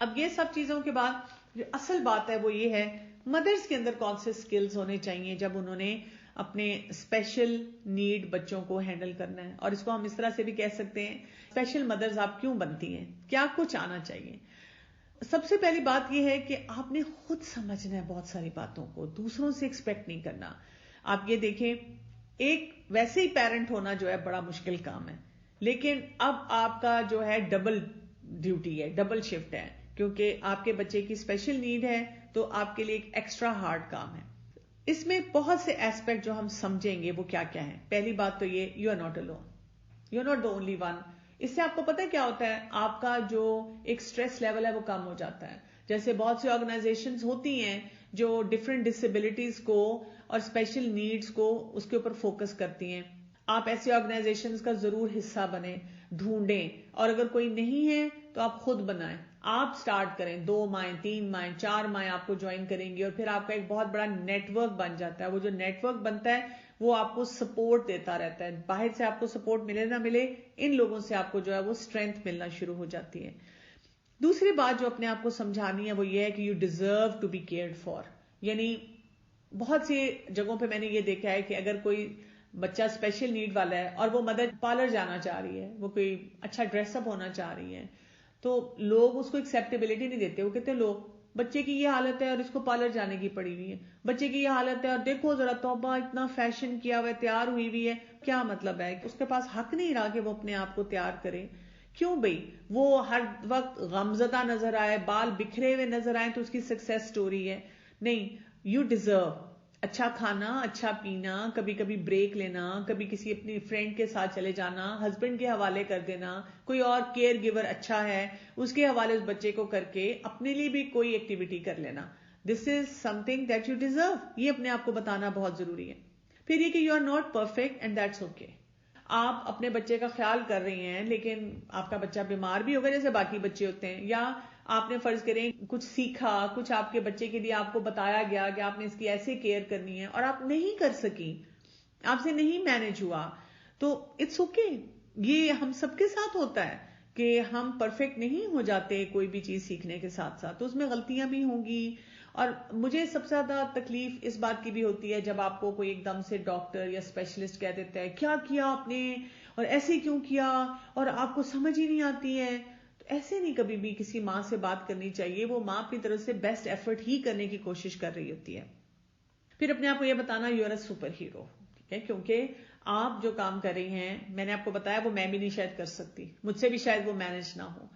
اب یہ سب چیزوں کے بعد جو اصل بات ہے وہ یہ ہے مدرس کے اندر کون سے سکلز ہونے چاہیے جب انہوں نے اپنے اسپیشل نیڈ بچوں کو ہینڈل کرنا ہے. اور اس کو ہم اس طرح سے بھی کہہ سکتے ہیں اسپیشل مدرز آپ کیوں بنتی ہیں, کیا کچھ آنا چاہیے. سب سے پہلی بات یہ ہے کہ آپ نے خود سمجھنا ہے بہت ساری باتوں کو, دوسروں سے ایکسپیکٹ نہیں کرنا. آپ یہ دیکھیں ایک ویسے ہی پیرنٹ ہونا جو ہے بڑا مشکل کام ہے, لیکن اب آپ کا جو ہے ڈبل ڈیوٹی ہے, ڈبل شفٹ ہے, کیونکہ آپ کے بچے کی اسپیشل نیڈ ہے تو آپ کے لیے ایک ایکسٹرا ہارڈ کام ہے. اس میں بہت سے ایسپیکٹ جو ہم سمجھیں گے وہ کیا کیا ہیں. پہلی بات تو یہ you are not alone, you are not the only one. اس سے آپ کو پتہ کیا ہوتا ہے, آپ کا جو ایک سٹریس لیول ہے وہ کم ہو جاتا ہے. جیسے بہت سی آرگنائزیشنز ہوتی ہیں جو ڈفرینٹ ڈسیبلٹیز کو اور اسپیشل نیڈز کو اس کے اوپر فوکس کرتی ہیں. آپ ایسی آرگنائزیشنز کا ضرور حصہ بنیں, ڈھونڈیں, اور اگر کوئی نہیں ہے تو آپ خود بنائیں. آپ سٹارٹ کریں, 2 ماہیں 3 ماہیں 4 ماہیں آپ کو جوائن کریں گی اور پھر آپ کا ایک بہت بڑا نیٹ ورک بن جاتا ہے. وہ جو نیٹ ورک بنتا ہے وہ آپ کو سپورٹ دیتا رہتا ہے. باہر سے آپ کو سپورٹ ملے نہ ملے, ان لوگوں سے آپ کو جو ہے وہ اسٹرینتھ ملنا شروع ہو جاتی ہے. دوسری بات جو اپنے آپ کو سمجھانی ہے وہ یہ ہے کہ you deserve to be cared for. یعنی بہت سی جگہوں پہ میں نے یہ دیکھا ہے کہ اگر کوئی بچہ اسپیشل نیڈ والا ہے اور وہ مدر پارلر جانا چاہ رہی ہے, وہ کوئی اچھا ڈریس اپ ہونا چاہ رہی ہے, تو لوگ اس کو ایکسیپٹیبلٹی نہیں دیتے. وہ کہتے ہیں لو بچے کی یہ حالت ہے اور اس کو پارلر جانے کی پڑی ہوئی ہے, بچے کی یہ حالت ہے اور دیکھو ذرا توبہ اتنا فیشن کیا ہوا ہے, تیار ہوئی ہوئی ہے. کیا مطلب ہے, اس کے پاس حق نہیں رہا کہ وہ اپنے آپ کو تیار کرے. کیوں بھئی, وہ ہر وقت غمزدہ نظر آئے, بال بکھرے ہوئے نظر آئے تو اس کی سکسیس سٹوری ہے. نہیں, یو ڈیزرو اچھا کھانا, اچھا پینا, کبھی کبھی بریک لینا, کبھی کسی اپنی فرینڈ کے ساتھ چلے جانا, ہسبینڈ کے حوالے کر دینا, کوئی اور کیئر گیور اچھا ہے اس کے حوالے اس بچے کو کر کے اپنے لیے بھی کوئی ایکٹیویٹی کر لینا. This is something that you deserve. یہ اپنے آپ کو بتانا بہت ضروری ہے. پھر یہ کہ you are not perfect and that's okay. آپ اپنے بچے کا خیال کر رہی ہیں لیکن آپ کا بچہ بیمار بھی ہوگا جیسے باقی بچے ہوتے ہیں, یا آپ نے فرض کریں کچھ سیکھا, کچھ آپ کے بچے کے لیے آپ کو بتایا گیا کہ آپ نے اس کی ایسے کیئر کرنی ہے اور آپ نہیں کر سکی, آپ سے نہیں مینج ہوا, تو اٹس اوکے. یہ ہم سب کے ساتھ ہوتا ہے کہ ہم پرفیکٹ نہیں ہو جاتے کوئی بھی چیز سیکھنے کے ساتھ ساتھ, تو اس میں غلطیاں بھی ہوں گی. اور مجھے سب سے زیادہ تکلیف اس بات کی بھی ہوتی ہے جب آپ کو کوئی ایک دم سے ڈاکٹر یا اسپیشلسٹ کہہ دیتا ہے کیا کیا آپ نے اور ایسے کیوں کیا اور آپ کو سمجھ ہی نہیں آتی ہے. تو ایسے نہیں کبھی بھی کسی ماں سے بات کرنی چاہیے. وہ ماں اپنی طرف سے بیسٹ ایفرٹ ہی کرنے کی کوشش کر رہی ہوتی ہے. پھر اپنے آپ کو یہ بتانا you are a superhero, ٹھیک ہے, کیونکہ آپ جو کام کر رہی ہیں, میں نے آپ کو بتایا وہ میں بھی نہیں شاید کر سکتی, مجھ سے بھی شاید وہ مینج نہ ہو,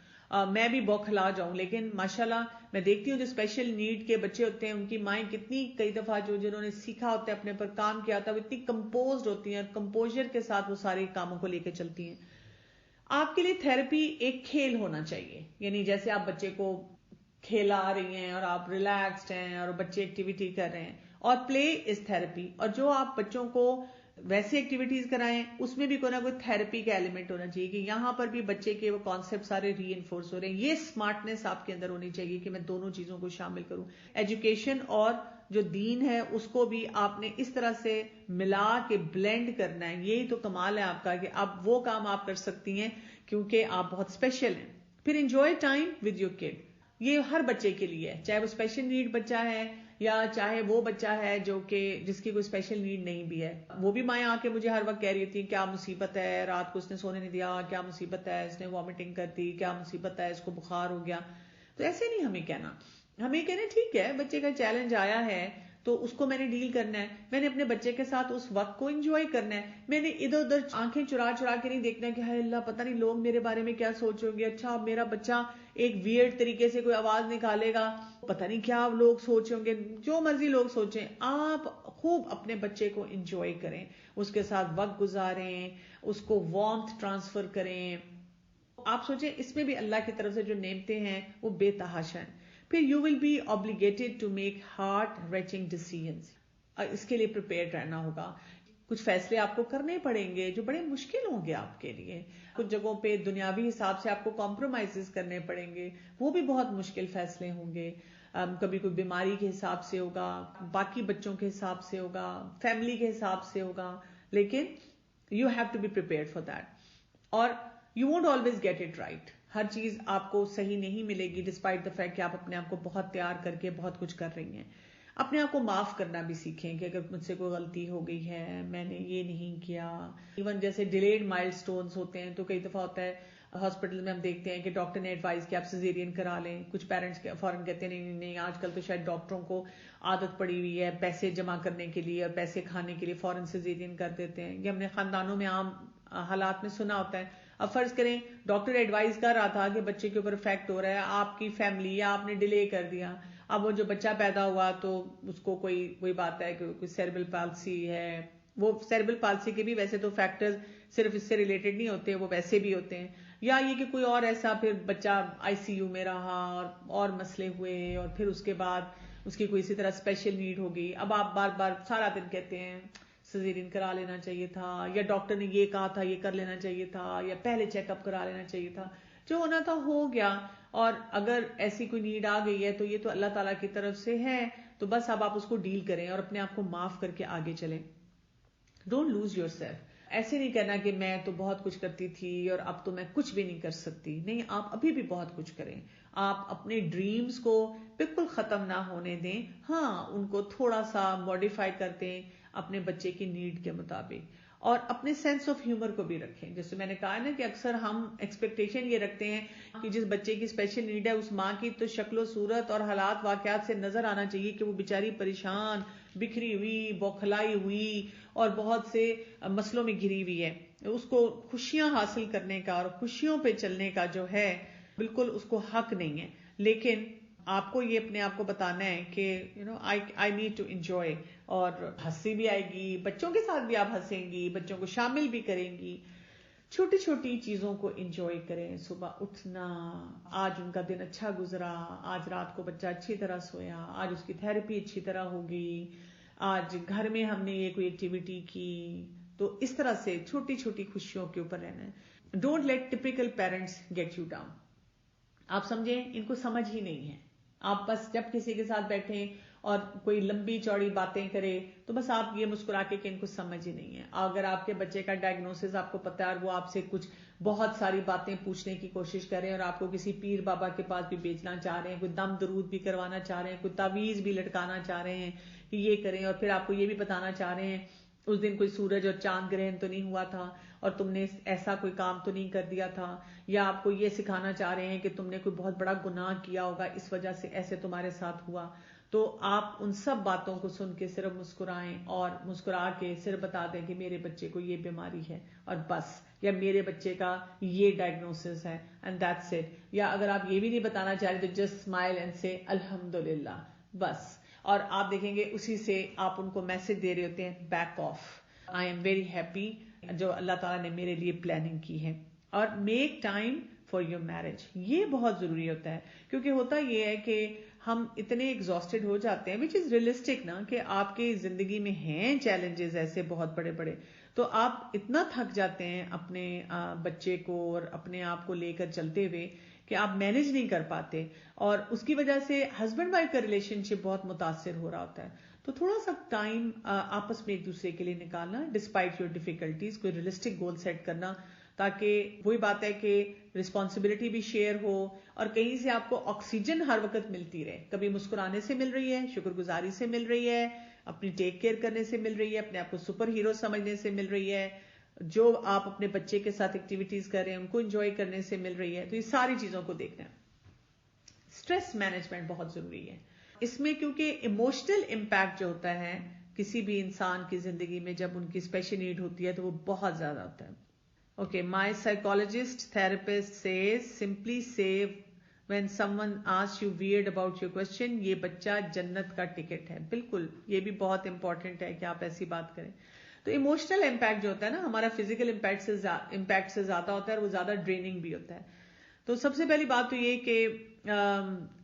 میں بھی بوکھلا جاؤں, لیکن ماشاءاللہ میں دیکھتی ہوں جو اسپیشل نیڈ کے بچے ہوتے ہیں ان کی مائیں کتنی کئی دفعہ جنہوں نے سیکھا ہوتا ہے اپنے پر کام کیا ہوتا ہے وہ اتنی کمپوزڈ ہوتی ہیں اور کمپوزر کے ساتھ وہ سارے کاموں کو لے کے چلتی ہیں. آپ کے لیے تھراپی ایک کھیل ہونا چاہیے. یعنی جیسے آپ بچے کو کھیلا رہی ہیں اور آپ ریلیکسڈ ہیں اور بچے ایکٹیویٹی کر رہے ہیں, اور پلے از تھراپی. اور جو آپ بچوں کو ویسی ایکٹیویٹیز کرائیں اس میں بھی کوئی نہ کوئی تھراپی کا ایلیمنٹ ہونا چاہیے کہ یہاں پر بھی بچے کے وہ کانسیپٹ سارے ری انفورس ہو رہے ہیں. یہ اسمارٹنس آپ کے اندر ہونی چاہیے کہ میں دونوں چیزوں کو شامل کروں. ایجوکیشن اور جو دین ہے اس کو بھی آپ نے اس طرح سے ملا کے بلینڈ کرنا ہے. یہی تو کمال ہے آپ کا کہ اب وہ کام آپ کر سکتی ہیں کیونکہ آپ بہت اسپیشل ہیں. پھر enjoy time with your kid. یہ ہر بچے کے لیے ہے, چاہے وہ اسپیشل نیڈ بچہ ہے یا چاہے وہ بچہ ہے جو کہ جس کی کوئی اسپیشل نیڈ نہیں بھی ہے. وہ بھی مائیں آ کے مجھے ہر وقت کہہ رہی تھی کیا مصیبت ہے, رات کو اس نے سونے نہیں دیا, کیا مصیبت ہے, اس نے وامٹنگ کر دی, کیا مصیبت ہے, اس کو بخار ہو گیا. تو ایسے نہیں ہمیں کہنا, ہمیں کہنا ٹھیک ہے بچے کا چیلنج آیا ہے تو اس کو میں نے ڈیل کرنا ہے, میں نے اپنے بچے کے ساتھ اس وقت کو انجوائے کرنا ہے. میں نے ادھر ادھر آنکھیں چرا چرا کے نہیں دیکھنا کہ ہائے اللہ پتہ نہیں لوگ میرے بارے میں کیا سوچیں گے, اچھا میرا بچہ ایک ویئرڈ طریقے سے کوئی آواز نکالے گا, پتہ نہیں کیا لوگ سوچیں گے. جو مرضی لوگ سوچیں, آپ خوب اپنے بچے کو انجوائے کریں, اس کے ساتھ وقت گزاریں, اس کو وارمتھ ٹرانسفر کریں. آپ سوچیں اس میں بھی اللہ کی طرف سے جو نعمتیں ہیں وہ بے تحاشا ہیں. پھر you will be obligated to make heart reaching decisions. اس کے لیے پریپیئرڈ رہنا ہوگا. کچھ فیصلے آپ کو کرنے پڑیں گے جو بڑے مشکل ہوں گے آپ کے لیے. کچھ جگہوں پہ دنیاوی حساب سے آپ کو کمپرومائزز کرنے پڑیں گے, وہ بھی بہت مشکل فیصلے ہوں گے. کبھی کوئی بیماری کے حساب سے ہوگا, باقی بچوں کے حساب سے ہوگا, فیملی کے حساب سے ہوگا, لیکن you have to be prepared for that. اور you won't always get it right. ہر چیز آپ کو صحیح نہیں ملے گی ڈسپائٹ دا فیکٹ کہ آپ اپنے آپ کو بہت تیار کر کے بہت کچھ کر رہی ہیں. اپنے آپ کو معاف کرنا بھی سیکھیں کہ اگر مجھ سے کوئی غلطی ہو گئی ہے, میں نے یہ نہیں کیا. ایون جیسے ڈیلیڈ مائل سٹونز ہوتے ہیں تو کئی دفعہ ہوتا ہے ہاسپٹل میں ہم دیکھتے ہیں کہ ڈاکٹر نے ایڈوائز کہ آپ سیزیرین کرا لیں. کچھ پیرنٹس فوراً کہتے ہیں نہیں نہیں, آج کل تو شاید ڈاکٹروں کو عادت پڑی ہوئی ہے پیسے جمع کرنے کے لیے اور پیسے کھانے کے لیے فوراً سیزیرین کر دیتے ہیں. یہ ہم نے خاندانوں میں عام حالات میں سنا ہوتا ہے. اب فرض کریں ڈاکٹر ایڈوائز کر رہا تھا کہ بچے کے اوپر افیکٹ ہو رہا ہے, آپ کی فیملی یا آپ نے ڈیلے کر دیا. اب وہ جو بچہ پیدا ہوا تو اس کو کوئی بات ہے کہ کوئی سیریبل پالسی ہے. وہ سیریبل پالسی کے بھی ویسے تو فیکٹرز صرف اس سے ریلیٹڈ نہیں ہوتے, وہ ویسے بھی ہوتے ہیں. یا یہ کہ کوئی اور ایسا پھر بچہ آئی سی یو میں رہا اور مسئلے ہوئے اور پھر اس کے بعد اس کی کوئی اسی طرح اسپیشل نیڈ ہوگی. اب آپ بار بار سارا دن کہتے ہیں سیزیرین کرا لینا چاہیے تھا, یا ڈاکٹر نے یہ کہا تھا یہ کر لینا چاہیے تھا, یا پہلے چیک اپ کرا لینا چاہیے تھا. جو ہونا تھا ہو گیا. اور اگر ایسی کوئی نیڈ آ گئی ہے تو یہ تو اللہ تعالیٰ کی طرف سے ہے, تو بس اب آپ اس کو ڈیل کریں اور اپنے آپ کو معاف کر کے آگے چلیں. Don't lose your self. ایسے نہیں کہنا کہ میں تو بہت کچھ کرتی تھی اور اب تو میں کچھ بھی نہیں کر سکتی. نہیں, آپ ابھی بھی بہت کچھ کریں. آپ اپنے ڈریمز کو بالکل ختم نہ ہونے دیں. ہاں, ان کو تھوڑا سا ماڈیفائی کر دیں اپنے بچے کی نیڈ کے مطابق, اور اپنے سینس آف ہیومر کو بھی رکھیں. جیسے میں نے کہا نا کہ اکثر ہم ایکسپیکٹیشن یہ رکھتے ہیں کہ جس بچے کی اسپیشل نیڈ ہے اس ماں کی تو شکل و صورت اور حالات واقعات سے نظر آنا چاہیے کہ وہ بیچاری پریشان, بکھری ہوئی, بوکھلائی ہوئی اور بہت سے مسئلوں میں گھری ہوئی ہے. اس کو خوشیاں حاصل کرنے کا اور خوشیوں پہ چلنے کا جو ہے بالکل اس کو حق نہیں ہے. لیکن آپ کو یہ اپنے آپ کو بتانا ہے کہ آئی نیڈ ٹو انجوائے, اور ہنسی بھی آئے گی, بچوں کے ساتھ بھی آپ ہنسیں گی, بچوں کو شامل بھی کریں گی. چھوٹی چھوٹی چیزوں کو انجوائے کریں. صبح اٹھنا, آج ان کا دن اچھا گزرا, آج رات کو بچہ اچھی طرح سویا, آج اس کی تھیراپی اچھی طرح ہوگی, آج گھر میں ہم نے یہ کوئی ایکٹیویٹی کی. تو اس طرح سے چھوٹی چھوٹی خوشیوں کے اوپر رہنا ہے. Don't let typical parents get you down. آپ سمجھیں ان کو سمجھ ہی نہیں ہے. آپ بس جب کسی کے ساتھ بیٹھیں اور کوئی لمبی چوڑی باتیں کرے تو بس آپ یہ مسکرا کے کہ ان کو سمجھ ہی نہیں ہے. اگر آپ کے بچے کا ڈائگنوسس آپ کو پتا ہے اور وہ آپ سے کچھ بہت ساری باتیں پوچھنے کی کوشش کر رہے ہیں اور آپ کو کسی پیر بابا کے پاس بھی بھیجنا چاہ رہے ہیں, کوئی دم درود بھی کروانا چاہ رہے ہیں, کوئی تعویذ بھی لٹکانا چاہ رہے ہیں کہ یہ کریں, اور پھر آپ کو یہ بھی بتانا چاہ رہے ہیں اس دن کوئی سورج اور چاند گرہن تو نہیں ہوا تھا اور تم نے ایسا کوئی کام تو نہیں کر دیا تھا, یا آپ کو یہ سکھانا چاہ رہے ہیں کہ تم نے کوئی بہت بڑا گناہ کیا ہوگا اس وجہ سے ایسے تمہارے ساتھ ہوا, تو آپ ان سب باتوں کو سن کے صرف مسکرائیں اور مسکرا کے صرف بتا دیں کہ میرے بچے کو یہ بیماری ہے اور بس, یا میرے بچے کا یہ ڈائگنوسس ہے اینڈ دیٹس اٹ. یا اگر آپ یہ بھی نہیں بتانا چاہ رہے تو جسٹ اسمائل اینڈ سے الحمدللہ بس. اور آپ دیکھیں گے اسی سے آپ ان کو میسج دے رہے ہوتے ہیں back of, I am very happy جو اللہ تعالیٰ نے میرے لیے پلاننگ کی ہے. اور make time for your marriage, یہ بہت ضروری ہوتا ہے, کیونکہ ہوتا یہ ہے کہ ہم اتنے ایگزاسٹڈ ہو جاتے ہیں, وچ از ریئلسٹک نا, کہ آپ کی زندگی میں ہیں چیلنجز ایسے بہت بڑے بڑے, تو آپ اتنا تھک جاتے ہیں اپنے بچے کو اور اپنے آپ کو لے کر چلتے ہوئے کہ آپ مینج نہیں کر پاتے, اور اس کی وجہ سے ہسبینڈ وائف کا ریلیشن شپ بہت متاثر ہو رہا ہوتا ہے. تو تھوڑا سا ٹائم آپس میں ایک دوسرے کے لیے نکالنا, ڈسپائٹ یور ڈیفیکلٹیز, کوئی ریئلسٹک گول سیٹ کرنا, تاکہ وہی بات ہے کہ رسپانسبلٹی بھی شیئر ہو اور کہیں سے آپ کو آکسیجن ہر وقت ملتی رہے. کبھی مسکرانے سے مل رہی ہے, شکر گزاری سے مل رہی ہے, اپنی ٹیک کیئر کرنے سے مل رہی ہے, اپنے آپ کو سپر ہیرو سمجھنے سے مل رہی ہے, جو آپ اپنے بچے کے ساتھ ایکٹیویٹیز کر رہے ہیں ان کو انجوائے کرنے سے مل رہی ہے. تو یہ ساری چیزوں کو دیکھنا ہے. اسٹریس مینجمنٹ بہت ضروری ہے اس میں, کیونکہ ایموشنل امپیکٹ جو ہوتا ہے کسی بھی انسان کی زندگی میں جب ان کی اسپیشل نیڈ ہوتی ہے تو وہ بہت زیادہ ہوتا ہے. Okay, my psychologist therapist says simply say when someone asks you weird about your question, یہ بچہ جنت کا ٹکٹ ہے. بالکل, یہ بھی بہت امپورٹنٹ ہے کہ آپ ایسی بات کریں. تو ایموشنل امپیکٹ جو ہوتا ہے نا ہمارا فزیکل امپیکٹ سے زیادہ ہوتا ہے اور وہ زیادہ ڈریننگ بھی ہوتا ہے. تو سب سے پہلی بات تو یہ کہ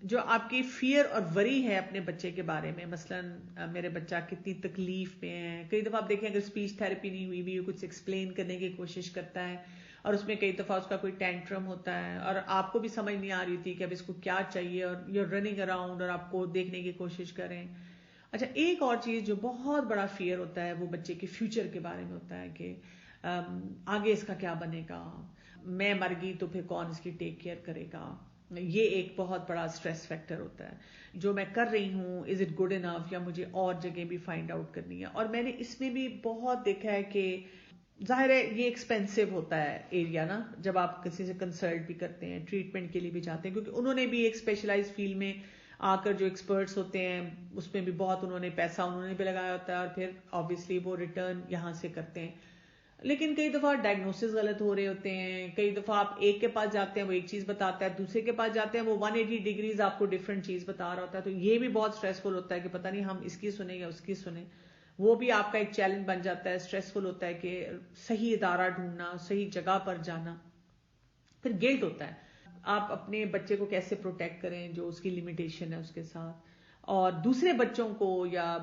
جو آپ کی فیئر اور وری ہے اپنے بچے کے بارے میں, مثلا میرے بچہ کتنی تکلیف میں ہے. کئی دفعہ آپ دیکھیں اگر اسپیچ تھراپی نہیں ہوئی بھی, کچھ ایکسپلین کرنے کی کوشش کرتا ہے اور اس میں کئی دفعہ اس کا کوئی ٹینٹرم ہوتا ہے اور آپ کو بھی سمجھ نہیں آ رہی تھی کہ اب اس کو کیا چاہیے, اور یو رننگ اراؤنڈ اور آپ کو دیکھنے کی کوشش کریں. اچھا, ایک اور چیز جو بہت بڑا فیئر ہوتا ہے وہ بچے کے فیوچر کے بارے میں ہوتا ہے کہ آگے اس کا کیا بنے گا, میں مر گئی تو پھر کون اس کی ٹیک کیئر کرے گا. یہ ایک بہت بڑا اسٹریس فیکٹر ہوتا ہے. جو میں کر رہی ہوں از اٹ گڈ انف, یا مجھے اور جگہ بھی فائنڈ آؤٹ کرنی ہے. اور میں نے اس میں بھی بہت دیکھا ہے کہ ظاہر ہے یہ ایکسپینسو ہوتا ہے ایریا نا, جب آپ کسی سے کنسلٹ بھی کرتے ہیں, ٹریٹمنٹ کے لیے بھی جاتے ہیں, کیونکہ انہوں نے بھی ایک اسپیشلائز فیلڈ میں آ کر جو ایکسپرٹس ہوتے ہیں اس میں بھی بہت انہوں نے پیسہ انہوں نے بھی لگایا ہوتا ہے, اور پھر آبویسلی وہ ریٹرن یہاں سے کرتے ہیں. لیکن کئی دفعہ ڈائگنوسس غلط ہو رہے ہوتے ہیں, کئی دفعہ آپ ایک کے پاس جاتے ہیں وہ ایک چیز بتاتا ہے, دوسرے کے پاس جاتے ہیں وہ 180 ڈگریز آپ کو ڈفرینٹ چیز بتا رہا ہوتا ہے. تو یہ بھی بہت اسٹریسفل ہوتا ہے کہ پتہ نہیں ہم اس کی سنیں یا اس کی سنیں. وہ بھی آپ کا ایک چیلنج بن جاتا ہے, اسٹریسفل ہوتا ہے کہ صحیح ادارہ ڈھونڈنا, صحیح جگہ پر جانا. پھر گلٹ ہوتا ہے آپ اپنے بچے کو کیسے پروٹیکٹ کریں جو اس کی لمیٹیشن ہے اس کے ساتھ, اور دوسرے بچوں کو یا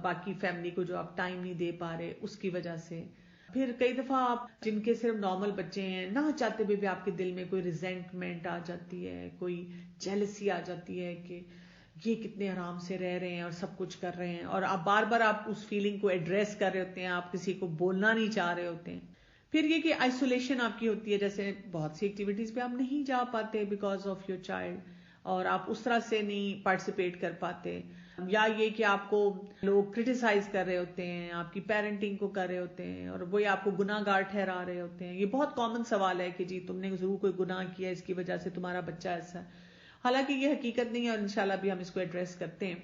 باقی فیملی کو جو آپ ٹائم نہیں دے پا رہے اس کی وجہ سے. پھر کئی دفعہ آپ جن کے صرف نارمل بچے ہیں, نہ چاہتے ہوئے بھی آپ کے دل میں کوئی ریزینٹمنٹ آ جاتی ہے, کوئی جیلسی آ جاتی ہے کہ یہ کتنے آرام سے رہ رہے ہیں اور سب کچھ کر رہے ہیں, اور آپ بار بار آپ اس فیلنگ کو ایڈریس کر رہے ہوتے ہیں, آپ کسی کو بولنا نہیں چاہ رہے ہوتے ہیں. پھر یہ کہ آئسولیشن آپ کی ہوتی ہے, جیسے بہت سی ایکٹیویٹیز پہ آپ نہیں جا پاتے بیکاز آف یور چائلڈ, اور آپ اس طرح سے نہیں پارٹیسپیٹ کر پاتے, یا یہ کہ آپ کو لوگ کرٹیسائز کر رہے ہوتے ہیں, آپ کی پیرنٹنگ کو کر رہے ہوتے ہیں, اور وہی آپ کو گناہ گار ٹھہرا رہے ہوتے ہیں. یہ بہت کامن سوال ہے کہ جی تم نے ضرور کوئی گناہ کیا, اس کی وجہ سے تمہارا بچہ ایسا ہے. حالانکہ یہ حقیقت نہیں ہے, اور انشاءاللہ بھی ہم اس کو ایڈریس کرتے ہیں.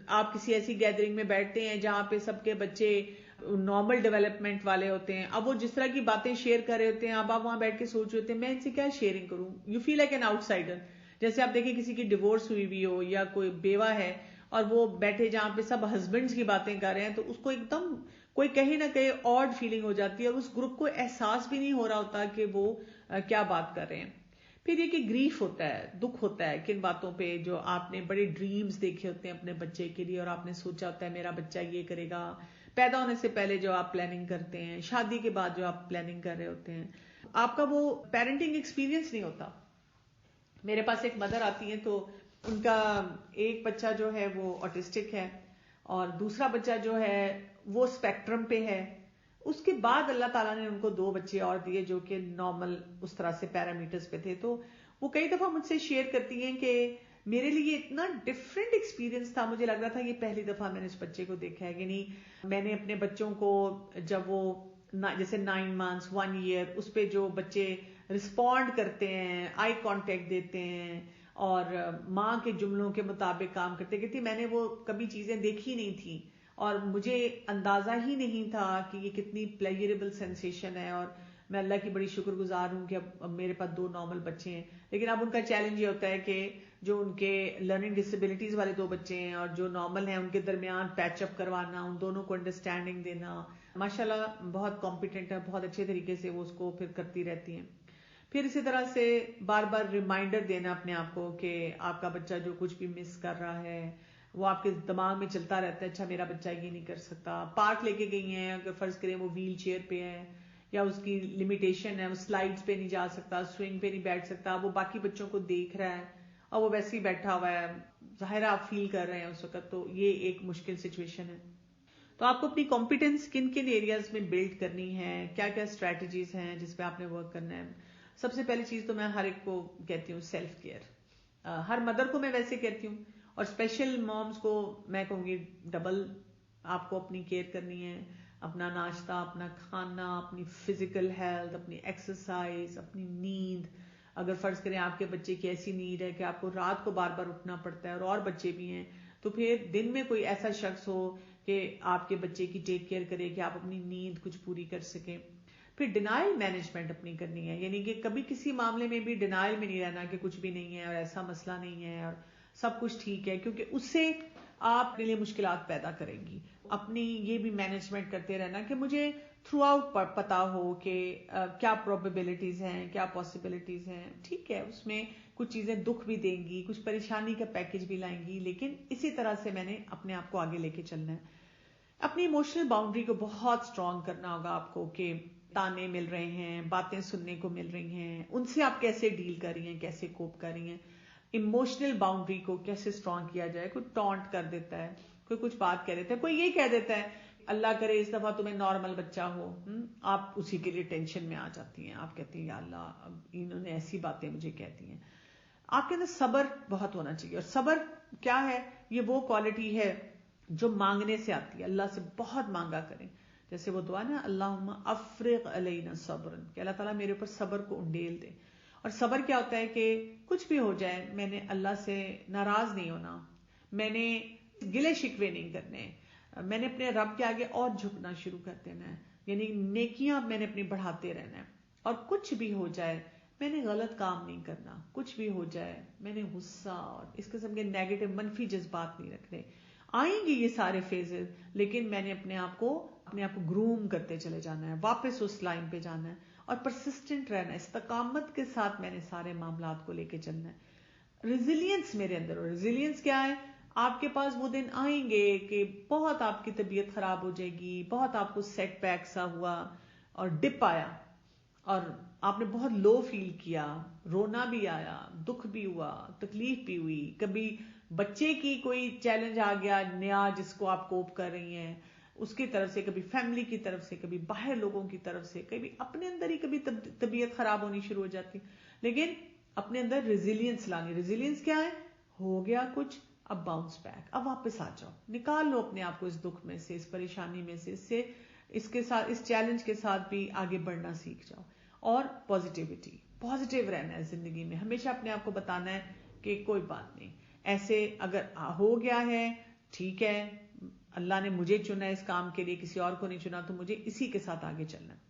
آپ کسی ایسی گیدرنگ میں بیٹھتے ہیں جہاں پہ سب کے بچے نارمل ڈیولپمنٹ والے ہوتے ہیں, اب وہ جس طرح کی باتیں شیئر کر رہے ہوتے ہیں, اب آپ وہاں بیٹھ کے سوچ رہے ہوتے ہیں میں ان سے کیا شیئرنگ کروں. You feel like an outsider. جیسے آپ دیکھیں کسی کی ڈیورس ہوئی بھی ہو یا کوئی بیوہ ہے اور وہ بیٹھے جہاں پہ سب ہسبینڈز کی باتیں کر رہے ہیں, تو اس کو ایک دم کوئی کہیں نہ کہیں آڈ فیلنگ ہو جاتی ہے, اور اس گروپ کو احساس بھی نہیں ہو رہا ہوتا کہ وہ کیا بات کر رہے ہیں. پھر یہ کہ گریف ہوتا ہے, دکھ ہوتا ہے کن باتوں پہ جو آپ نے بڑے ڈریمز دیکھے ہوتے ہیں اپنے بچے کے لیے, اور آپ نے سوچا ہوتا ہے میرا بچہ یہ کرے گا. پیدا ہونے سے پہلے جو آپ پلاننگ کرتے ہیں, شادی کے بعد جو آپ پلاننگ کر رہے ہوتے ہیں, آپ کا وہ پیرنٹنگ ایکسپیرینس نہیں ہوتا. میرے پاس ایک مدر آتی ہیں تو ان کا ایک بچہ جو ہے وہ آٹسٹک ہے, اور دوسرا بچہ جو ہے وہ اسپیکٹرم پہ ہے. اس کے بعد اللہ تعالیٰ نے ان کو 2 بچے اور دیے جو کہ نارمل اس طرح سے پیرامیٹرز پہ تھے. تو وہ کئی دفعہ مجھ سے شیئر کرتی ہیں کہ میرے لیے اتنا ڈفرینٹ ایکسپیرینس تھا, مجھے لگ رہا تھا یہ پہلی دفعہ میں نے اس بچے کو دیکھا ہے. یعنی میں نے اپنے بچوں کو جب وہ جیسے 9 months 1 year اس پہ جو بچے رسپونڈ کرتے ہیں, آئی کانٹیکٹ دیتے ہیں اور ماں کے جملوں کے مطابق کام کرتے, کہتی میں نے وہ کبھی چیزیں دیکھی نہیں تھی, اور مجھے اندازہ ہی نہیں تھا کہ یہ کتنی پلیجریبل سینسیشن ہے. اور میں اللہ کی بڑی شکر گزار ہوں کہ اب میرے پاس 2 نارمل بچے ہیں. لیکن اب ان کا چیلنج یہ ہوتا ہے کہ جو ان کے لرننگ ڈسیبلٹیز والے 2 بچے ہیں اور جو نارمل ہیں ان کے درمیان پیچ اپ کروانا, ان دونوں کو انڈرسٹینڈنگ دینا. ماشاءاللہ بہت کمپیٹنٹ ہے, بہت اچھے طریقے سے وہ اس کو پھر کرتی رہتی ہیں. پھر اسی طرح سے بار بار ریمائنڈر دینا اپنے آپ کو کہ آپ کا بچہ جو کچھ بھی مس کر رہا ہے وہ آپ کے دماغ میں چلتا رہتا ہے, اچھا میرا بچہ یہ نہیں کر سکتا. پارک لے کے گئی ہیں, اگر فرض کریں وہ ویل چیئر پہ ہے یا اس کی لمیٹیشن ہے, وہ سلائڈز پہ نہیں جا سکتا, سوئنگ پہ نہیں بیٹھ سکتا, وہ باقی بچوں کو دیکھ رہا ہے اور وہ ویسے ہی بیٹھا ہوا ہے, ظاہر آپ فیل کر رہے ہیں اس وقت, تو یہ ایک مشکل سچویشن ہے. تو آپ کو اپنی کمپیٹنس کن کن ایریاز میں بلڈ کرنی ہے, کیا کیا اسٹریٹجیز ہیں جس پہ آپ نے ورک کرنا ہے. سب سے پہلی چیز تو میں ہر ایک کو کہتی ہوں سیلف کیئر. ہر مدر کو میں ویسے کہتی ہوں, اور اسپیشل مومز کو میں کہوں گی ڈبل آپ کو اپنی کیئر کرنی ہے. اپنا ناشتہ, اپنا کھانا, اپنی فزیکل ہیلتھ, اپنی ایکسرسائز, اپنی نیند. اگر فرض کریں آپ کے بچے کی ایسی نیڈ ہے کہ آپ کو رات کو بار بار اٹھنا پڑتا ہے اور بچے بھی ہیں, تو پھر دن میں کوئی ایسا شخص ہو کہ آپ کے بچے کی ٹیک کیئر کرے کہ آپ اپنی نیند کچھ پوری کر سکیں. پھر ڈینائل مینجمنٹ اپنی کرنی ہے, یعنی کہ کبھی کسی معاملے میں بھی ڈینائل میں نہیں رہنا کہ کچھ بھی نہیں ہے اور ایسا مسئلہ نہیں ہے اور سب کچھ ٹھیک ہے, کیونکہ اس سے آپ اپنے لیے مشکلات پیدا کریں گی. اپنی یہ بھی مینجمنٹ کرتے رہنا کہ مجھے تھرو آؤٹ پتا ہو کہ کیا پروبیبلٹیز ہیں, کیا پاسبلٹیز ہیں. ٹھیک ہے, اس میں کچھ چیزیں دکھ بھی دیں گی, کچھ پریشانی کا پیکج بھی لائیں گی, لیکن اسی طرح سے میں نے اپنے آپ کو آگے لے کے چلنا ہے. اپنی ایموشنل باؤنڈری کو بہت اسٹرانگ کرنا ہوگا آپ کو کہ تانے مل رہے ہیں, باتیں سننے کو مل رہی ہیں, ان سے آپ کیسے ڈیل کر رہی ہیں, کیسے کوپ کر رہی ہیں. ایموشنل باؤنڈری کو کیسے اسٹرانگ کیا جائے. کوئی ٹونٹ کر دیتا ہے, کوئی کچھ بات کہہ دیتا ہے, کوئی یہ کہہ دیتا ہے اللہ کرے اس دفعہ تمہیں نارمل بچہ ہو، آپ اسی کے لیے ٹینشن میں آ جاتی ہیں، آپ کہتی ہیں یا اللہ اب انہوں نے ایسی باتیں مجھے کہتی ہیں. آپ کے اندر صبر بہت ہونا چاہیے. اور صبر کیا ہے؟ یہ وہ کوالٹی ہے جو مانگنے سے آتی ہے. اللہ سے بہت مانگا کریں. جیسے وہ دعا نا اللہم افرغ علینا صبرا، کہ اللہ تعالیٰ میرے اوپر صبر کو انڈیل دے. اور صبر کیا ہوتا ہے کہ کچھ بھی ہو جائے میں نے اللہ سے ناراض نہیں ہونا، میں نے گلے شکوے نہیں کرنے، میں نے اپنے رب کے آگے اور جھکنا شروع کر دینا ہے، یعنی نیکیاں میں نے اپنی بڑھاتے رہنا ہے. اور کچھ بھی ہو جائے میں نے غلط کام نہیں کرنا، کچھ بھی ہو جائے میں نے غصہ اور اس قسم کے نیگیٹو منفی جذبات نہیں رکھنے. آئیں گے یہ سارے فیزز، لیکن میں نے اپنے آپ کو گروم کرتے چلے جانا ہے، واپس اس لائن پہ جانا ہے اور پرسسٹنٹ رہنا ہے، استقامت کے ساتھ میں نے سارے معاملات کو لے کے چلنا ہے. ریزیلینس میرے اندر. اور ریزیلینس کیا ہے؟ آپ کے پاس وہ دن آئیں گے کہ بہت آپ کی طبیعت خراب ہو جائے گی، بہت آپ کو سیٹ بیک سا ہوا اور ڈپ آیا اور آپ نے بہت لو فیل کیا، رونا بھی آیا، دکھ بھی ہوا، تکلیف بھی ہوئی، کبھی بچے کی کوئی چیلنج آ گیا نیا جس کو آپ کوپ کر رہی ہیں اس کی طرف سے، کبھی فیملی کی طرف سے، کبھی باہر لوگوں کی طرف سے، کبھی اپنے اندر ہی کبھی طبیعت خراب ہونی شروع ہو جاتی. لیکن اپنے اندر ریزیلینس لانی. ریزیلینس کیا ہے؟ ہو گیا کچھ، اب باؤنس بیک، اب واپس آ جاؤ، نکال لو اپنے آپ کو اس دکھ میں سے، اس پریشانی میں سے، اس کے ساتھ، اس چیلنج کے ساتھ بھی آگے بڑھنا سیکھ جاؤ. اور پازیٹیو رہنا ہے زندگی میں. ہمیشہ اپنے آپ کو بتانا ہے کہ کوئی بات نہیں، ایسے اگر ہو گیا ہے ٹھیک ہے، اللہ نے مجھے چنا ہے اس کام کے لیے، کسی اور کو نہیں چنا، تو مجھے اسی کے ساتھ آگے چلنا ہے.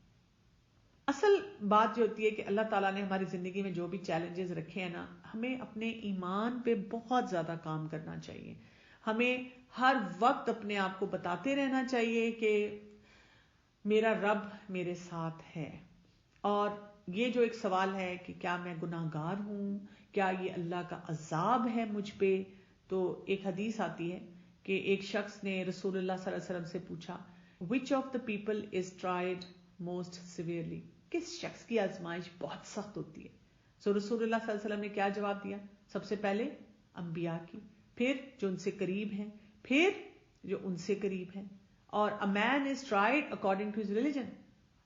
اصل بات جو ہوتی ہے کہ اللہ تعالیٰ نے ہماری زندگی میں جو بھی چیلنجز رکھے ہیں نا، ہمیں اپنے ایمان پہ بہت زیادہ کام کرنا چاہیے. ہمیں ہر وقت اپنے آپ کو بتاتے رہنا چاہیے کہ میرا رب میرے ساتھ ہے. اور یہ جو ایک سوال ہے کہ کیا میں گناہگار ہوں، کیا یہ اللہ کا عذاب ہے مجھ پہ، تو ایک حدیث آتی ہے کہ ایک شخص نے رسول اللہ صلی اللہ علیہ وسلم سے پوچھا which of the people is tried most severely، کس شخص کی آزمائش بہت سخت ہوتی ہے. سو رسول اللہ صلی اللہ علیہ وسلم نے کیا جواب دیا؟ سب سے پہلے انبیاء کی، پھر جو ان سے قریب ہیں، پھر جو ان سے قریب ہیں. اور a man is tried according to his religion،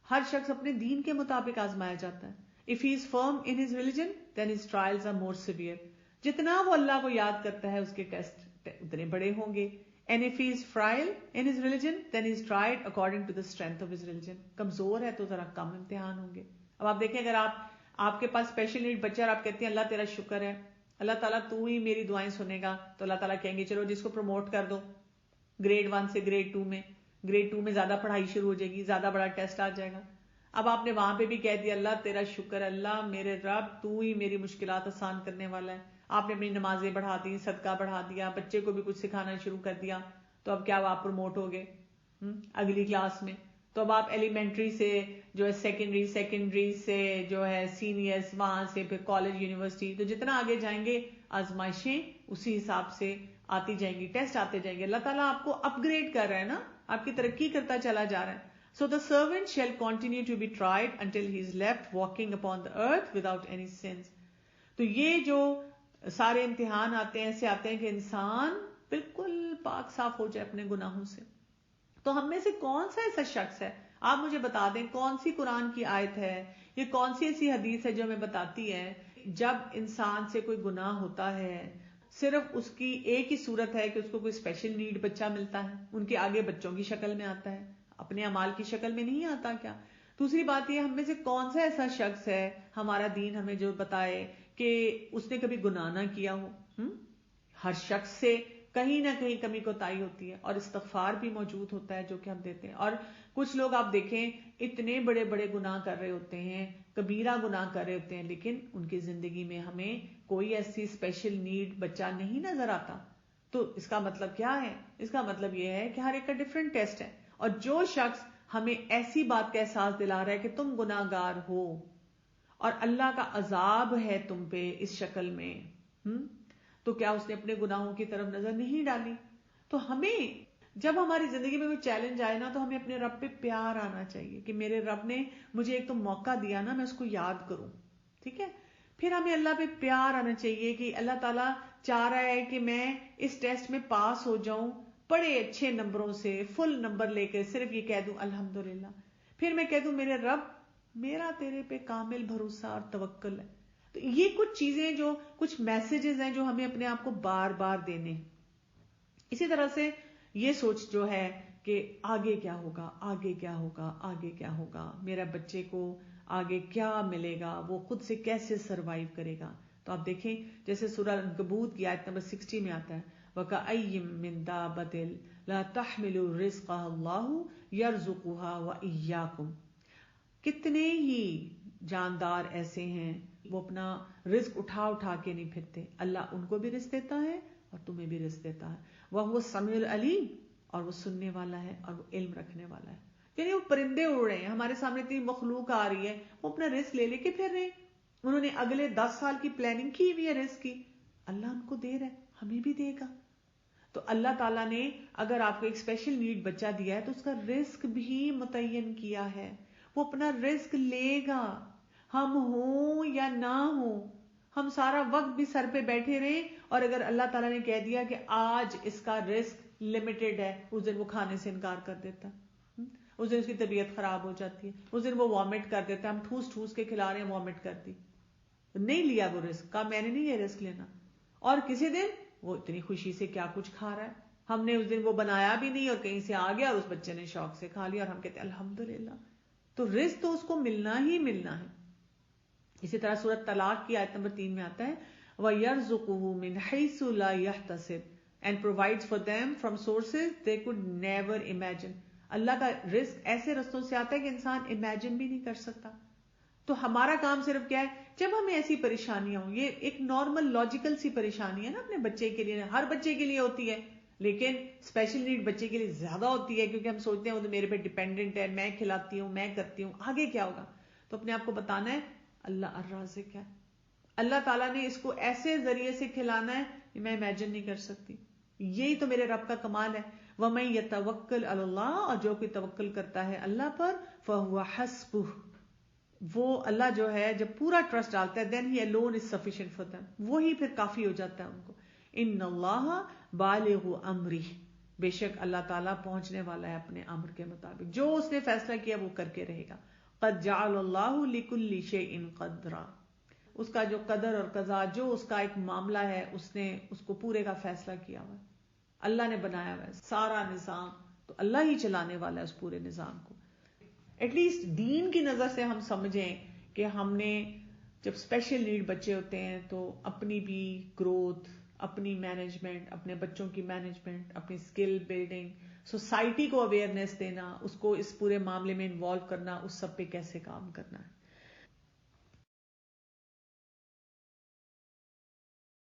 ہر شخص اپنے دین کے مطابق آزمایا جاتا ہے. if he is firm in his religion then his trials are more severe، جتنا وہ اللہ کو یاد کرتا ہے اس کے ٹیسٹ اتنے بڑے ہوں گے. and if he is frail in his religion then he is tried according to the strength of his religion، کمزور ہے تو ذرا کم امتحان ہوں گے. اب آپ دیکھیں اگر آپ کے پاس اسپیشل نیڈ بچہ اور آپ کہتے ہیں اللہ تیرا شکر ہے، اللہ تعالیٰ تو ہی میری دعائیں سنے گا، تو اللہ تعالیٰ کہیں گے چلو جس کو پروموٹ کر دو گریڈ 1 سے گریڈ 2 میں، گریڈ 2 میں زیادہ پڑھائی شروع ہو جائے گی، زیادہ بڑا ٹیسٹ آ جائے گا. اب آپ نے وہاں پہ بھی کہہ دیا اللہ تیرا شکر، اللہ میرے رب تو ہی میری مشکلات آسان کرنے والا ہے. آپ نے اپنی نمازیں بڑھا دی، صدقہ بڑھا دیا، بچے کو بھی کچھ سکھانا شروع کر دیا، تو اب کیا آپ پروموٹ ہو گئے اگلی کلاس میں. تو اب آپ ایلیمنٹری سے جو ہے سیکنڈری سے جو ہے سینئرز، وہاں سے پھر کالج، یونیورسٹی، تو جتنا آگے جائیں گے آزمائشیں اسی حساب سے آتی جائیں گی، ٹیسٹ آتے جائیں گے. اللہ تعالیٰ آپ کو اپ گریڈ کر رہا ہے نا، آپ کی ترقی کرتا چلا جا رہا ہے. So the servant shall continue to be tried until he is left walking upon the earth without any sins. تو یہ جو سارے امتحان آتے ہیں ایسے آتے ہیں کہ انسان بالکل پاک صاف ہو جائے اپنے گناہوں سے. تو ہم میں سے کون سا ایسا شخص ہے، آپ مجھے بتا دیں کون سی قرآن کی آیت ہے، یہ کون سی ایسی حدیث ہے جو ہمیں بتاتی ہے جب انسان سے کوئی گناہ ہوتا ہے صرف اس کی ایک ہی صورت ہے کہ اس کو کوئی اسپیشل نیڈ بچہ ملتا ہے، ان کے آگے بچوں کی شکل میں آتا ہے، اپنے اعمال کی شکل میں نہیں آتا کیا؟ دوسری بات یہ ہم میں سے کون سا ایسا شخص ہے ہمارا دین ہمیں جو بتائے کہ اس نے کبھی گناہ نہ کیا ہو. ہر شخص سے کہیں نہ کہیں کمی کوتاہی ہوتی ہے، اور استغفار بھی موجود ہوتا ہے جو کہ ہم دیتے ہیں. اور کچھ لوگ آپ دیکھیں اتنے بڑے بڑے گناہ کر رہے ہوتے ہیں، کبیرہ گناہ کر رہے ہوتے ہیں، لیکن ان کی زندگی میں ہمیں کوئی ایسی اسپیشل نیڈ بچہ نہیں نظر آتا. تو اس کا مطلب کیا ہے؟ اس کا مطلب یہ ہے کہ ہر ایک کا ڈفرینٹ ٹیسٹ ہے. اور جو شخص ہمیں ایسی بات کا احساس دلا رہا ہے کہ تم گناہ گار ہو اور اللہ کا عذاب ہے تم پہ اس شکل میں، تو کیا اس نے اپنے گناہوں کی طرف نظر نہیں ڈالی؟ تو ہمیں جب ہماری زندگی میں کوئی چیلنج آئے نا تو ہمیں اپنے رب پہ پیار آنا چاہیے کہ میرے رب نے مجھے ایک تو موقع دیا نا، میں اس کو یاد کروں. ٹھیک ہے، پھر ہمیں اللہ پہ پیار آنا چاہیے کہ اللہ تعالیٰ چاہ رہا ہے کہ میں اس ٹیسٹ میں پاس ہو جاؤں بڑے اچھے نمبروں سے فل نمبر لے کے صرف یہ کہہ دوں الحمدللہ، پھر میں کہہ دوں میرے رب میرا تیرے پہ کامل بھروسہ اور توکل ہے. تو یہ کچھ چیزیں جو کچھ میسجز ہیں جو ہمیں اپنے آپ کو بار بار دینے ہیں. اسی طرح سے یہ سوچ جو ہے کہ آگے کیا ہوگا، آگے کیا ہوگا، آگے کیا ہوگا، میرا بچے کو آگے کیا ملے گا، وہ خود سے کیسے سروائیو کرے گا. تو آپ دیکھیں جیسے سورہ عنکبوت کی آیت نمبر 60 میں آتا ہے وَكَأَيٍّ مِّن دَابَّةٍ لَا تَحْمِلُ رِزْقَهَا اللَّهُ يَرْزُقُهَا وَإِيَّاكُمْ. کتنے ہی جاندار ایسے ہیں وہ اپنا رزق اٹھا اٹھا کے نہیں پھرتے، اللہ ان کو بھی رزق دیتا ہے اور تمہیں بھی رزق دیتا ہے. وَهُوَ السَّمِيعُ الْعَلِيمُ، اور وہ سننے والا ہے اور وہ علم رکھنے والا ہے. یعنی وہ پرندے اڑ رہے ہیں، ہمارے سامنے اتنی مخلوق آ رہی ہے، وہ اپنا رزق لے لے کے پھر رہے ہیں. انہوں نے اگلے 10 سال کی پلاننگ کی ہوئی ہے رزق کی، اللہ ان کو دے رہا ہے، ہمیں بھی دے گا. تو اللہ تعالیٰ نے اگر آپ کو ایک اسپیشل نیڈ بچہ دیا ہے تو اس کا رزق بھی متعین کیا ہے، وہ اپنا رزق لے گا، ہم ہوں یا نہ ہوں. ہم سارا وقت بھی سر پہ بیٹھے رہے اور اگر اللہ تعالیٰ نے کہہ دیا کہ آج اس کا رزق لمیٹڈ ہے، اس دن وہ کھانے سے انکار کر دیتا، اس دن اس کی طبیعت خراب ہو جاتی ہے، اس دن وہ وامٹ کر دیتا ہے، ہم ٹھوس ٹھوس کے کھلا رہے ہیں وامٹ کر دی، نہیں لیا وہ رزق، کہا میں نے نہیں یہ رزق لینا. اور کسی دن وہ اتنی خوشی سے کیا کچھ کھا رہا ہے، ہم نے اس دن وہ بنایا بھی نہیں اور کہیں سے آ گیا اور اس بچے نے شوق سے کھا لیا اور ہم کہتے ہیں الحمدللہ. تو رزق تو اس کو ملنا ہی ملنا ہے. اسی طرح سورۃ طلاق کی آیت نمبر 3 میں آتا ہے وَيَرْزُقُهُ مِنْ حَيْثُ لَا يَحْتَسِبُ and provides for them from sources they could never imagine. اللہ کا رزق ایسے رستوں سے آتا ہے کہ انسان امیجن بھی نہیں کر سکتا. تو ہمارا کام صرف کیا ہے، جب ہمیں ایسی پریشانیاں ہوں، یہ ایک نارمل لاجیکل سی پریشانی ہے نا اپنے بچے کے لیے، ہر بچے کے لیے ہوتی ہے، لیکن اسپیشل نیڈ بچے کے لیے زیادہ ہوتی ہے کیونکہ ہم سوچتے ہیں وہ تو میرے پہ ڈیپینڈنٹ ہے، میں کھلاتی ہوں، میں کرتی ہوں، آگے کیا ہوگا. تو اپنے آپ کو بتانا ہے اللہ الرازق ہے، اللہ تعالیٰ نے اس کو ایسے ذریعے سے کھلانا ہے کہ میں امیجن نہیں کر سکتی. یہی تو میرے رب کا کمال ہے. وَمَن يَتَوَكَّلْ عَلَى اللَّهِ، اور جو کوئی توکل کرتا ہے اللہ پر فَهُوَ حَسْبُهُ، وہ اللہ جو ہے جب پورا ٹرسٹ ڈالتا ہے then he alone is sufficient for them، وہی پھر کافی ہو جاتا ہے ان کو. ان اللہ بالغ امرہ، بے شک اللہ تعالیٰ پہنچنے والا ہے اپنے امر کے مطابق، جو اس نے فیصلہ کیا وہ کر کے رہے گا. قد جعل اللہ لکل شیء قدرا، اس کا جو قدر اور قضا، جو اس کا ایک معاملہ ہے اس نے اس کو پورے کا فیصلہ کیا ہوا ہے، اللہ نے بنایا ہوا ہے سارا نظام، تو اللہ ہی چلانے والا ہے اس پورے نظام کو. ایٹ لیسٹ دین کی نظر سے ہم سمجھیں کہ ہم نے جب اسپیشل نیڈ بچے ہوتے ہیں تو اپنی بھی گروتھ، اپنی مینجمنٹ، اپنے بچوں کی مینجمنٹ، اپنی اسکل بلڈنگ، سوسائٹی کو اویئرنیس دینا، اس کو اس پورے معاملے میں انوالو کرنا، اس سب پہ کیسے کام کرنا ہے.